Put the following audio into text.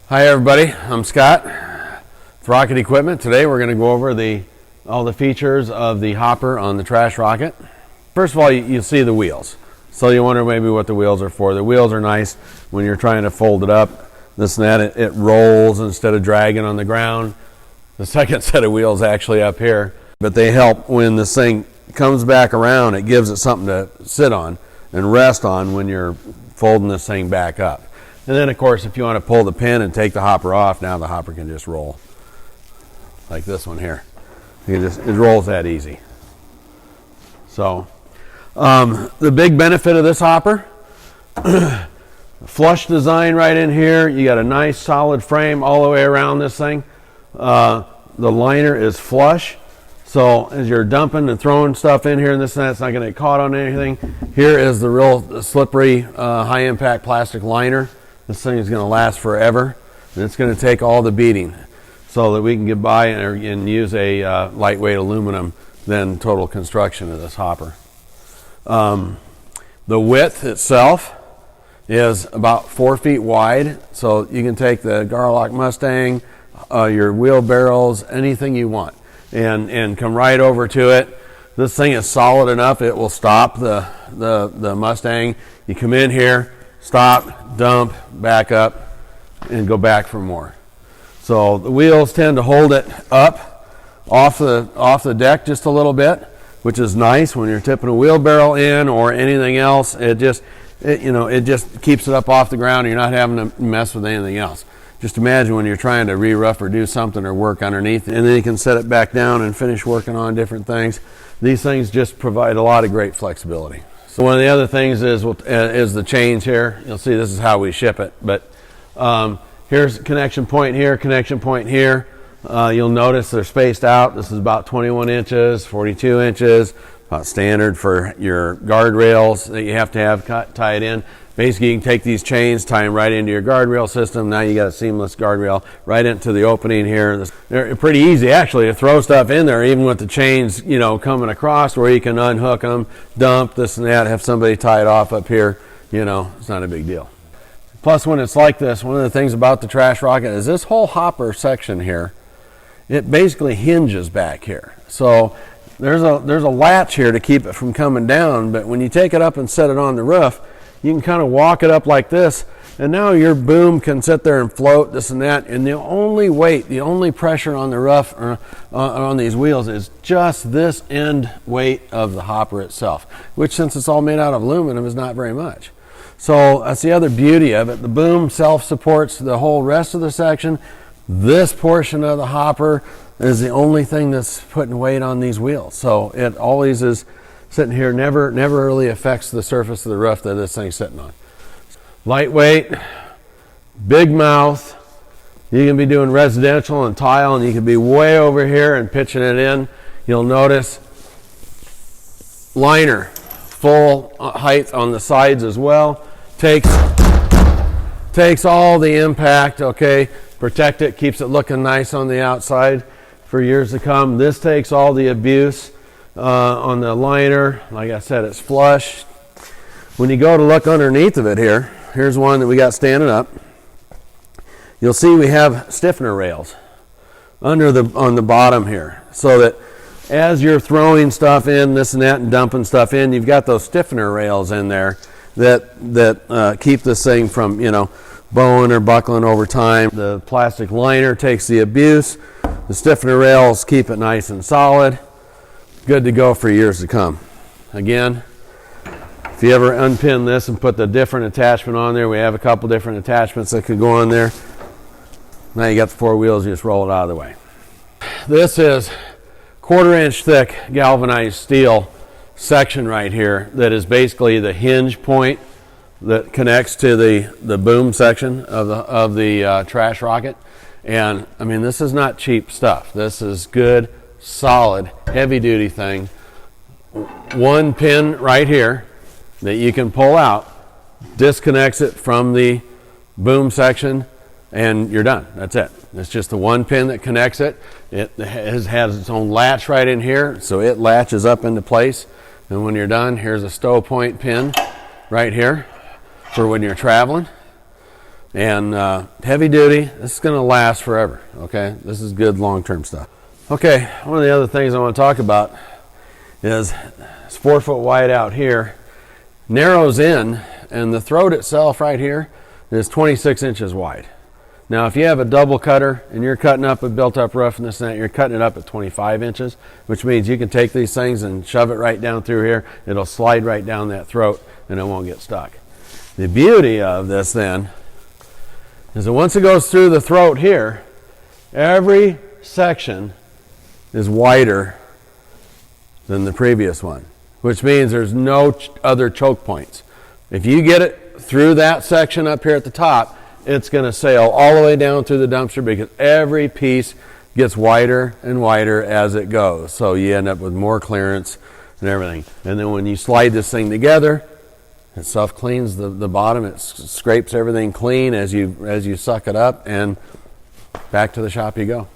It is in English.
Hi everybody, I'm Scott, Throughput Equipment. Today we're going to go over all the features of the hopper on the trash rocket. First of all, you see the wheels. So you wonder maybe what the wheels are for. The wheels are nice when you're trying to fold it up, this and that. It rolls instead of dragging on the ground. The second set of wheels actually up here, but they help when this thing comes back around. It gives it something to sit on and rest on when you're folding this thing back up. And then, of course, if you want to pull the pin and take the hopper off, now the hopper can just roll. Like this one here. It rolls that easy. So, the big benefit of this hopper, flush design right in here. You got a nice solid frame all the way around this thing. The liner is flush. So as you're dumping and throwing stuff in here and this and that, it's not going to get caught on anything. Here is the real slippery, high-impact plastic liner. This thing is going to last forever, and it's going to take all the beating so that we can get by and use a lightweight aluminum than total construction of this hopper. The width itself is about 4 feet wide, so you can take the Garlock Mustang, your wheelbarrows, anything you want, and come right over to it. This thing is solid enough, it will stop the Mustang. You come in here, stop, dump, back up, and go back for more. So the wheels tend to hold it up off the deck just a little bit, which is nice when you're tipping a wheelbarrow in or anything else. It just keeps it up off the ground. You're not having to mess with anything else. Just imagine when you're trying to re-rough or do something or work underneath, and then you can set it back down and finish working on different things. These things just provide a lot of great flexibility. So one of the other things is the chains here. You'll see this is how we ship it. But here's connection point here, connection point here. You'll notice they're spaced out. This is about 21 inches, 42 inches, about standard for your guardrails that you have to have tied in. Basically, you can take these chains, tie them right into your guardrail system. Now you got a seamless guardrail right into the opening here. They're pretty easy, actually, to throw stuff in there, even with the chains, coming across, where you can unhook them, dump this and that, have somebody tie it off up here. It's not a big deal. Plus, when it's like this, one of the things about the trash rocket is this whole hopper section here, it basically hinges back here. So there's a latch here to keep it from coming down, but when you take it up and set it on the roof, you can kind of walk it up like this, and now your boom can sit there and float, this and that, and the only weight, the only pressure on the roof or on these wheels is just this end weight of the hopper itself, which, since it's all made out of aluminum, is not very much. So that's the other beauty of it. The boom self-supports the whole rest of the section. This portion of the hopper is the only thing that's putting weight on these wheels. So it always is sitting here, never really affects the surface of the roof that this thing's sitting on. Lightweight, big mouth. You can be doing residential and tile, and you can be way over here and pitching it in. You'll notice liner, full height on the sides as well. Takes all the impact, okay, protect it, keeps it looking nice on the outside for years to come. This takes all the abuse on the liner. Like I said, it's flush. When you go to look underneath of it here, here's one that we got standing up. You'll see we have stiffener rails on the bottom here, so that as you're throwing stuff in, this and that, and dumping stuff in, you've got those stiffener rails in there that keep this thing from bowing or buckling over time. The plastic liner takes the abuse. The stiffener rails keep it nice and solid. Good to go for years to come. Again, if you ever unpin this and put the different attachment on there, we have a couple different attachments that could go on there. Now you got the four wheels, you just roll it out of the way. This is 1/4 inch thick galvanized steel section right here that is basically the hinge point that connects to the boom section of the trash rocket. And I mean, this is not cheap stuff. This is good, solid, heavy duty thing. One pin right here that you can pull out disconnects it from the boom section, and you're done. That's it. It's just the one pin that connects it. It has its own latch right in here, so it latches up into place. And when you're done, here's a stow point pin right here for when you're traveling. And heavy duty, this is going to last forever, okay? This is good long-term stuff. Okay, one of the other things I want to talk about is it's 4 foot wide out here, narrows in, and the throat itself right here is 26 inches wide. Now, if you have a double cutter and you're cutting up a built-up roof and this and that, you're cutting it up at 25 inches, which means you can take these things and shove it right down through here. It'll slide right down that throat, and it won't get stuck. The beauty of this, then, is that once it goes through the throat here, every section is wider than the previous one, which means there's no other choke points. If you get it through that section up here at the top, it's going to sail all the way down through the dumpster because every piece gets wider and wider as it goes. So you end up with more clearance and everything. And then when you slide this thing together, it self-cleans the bottom. It scrapes everything clean as you suck it up, and back to the shop you go.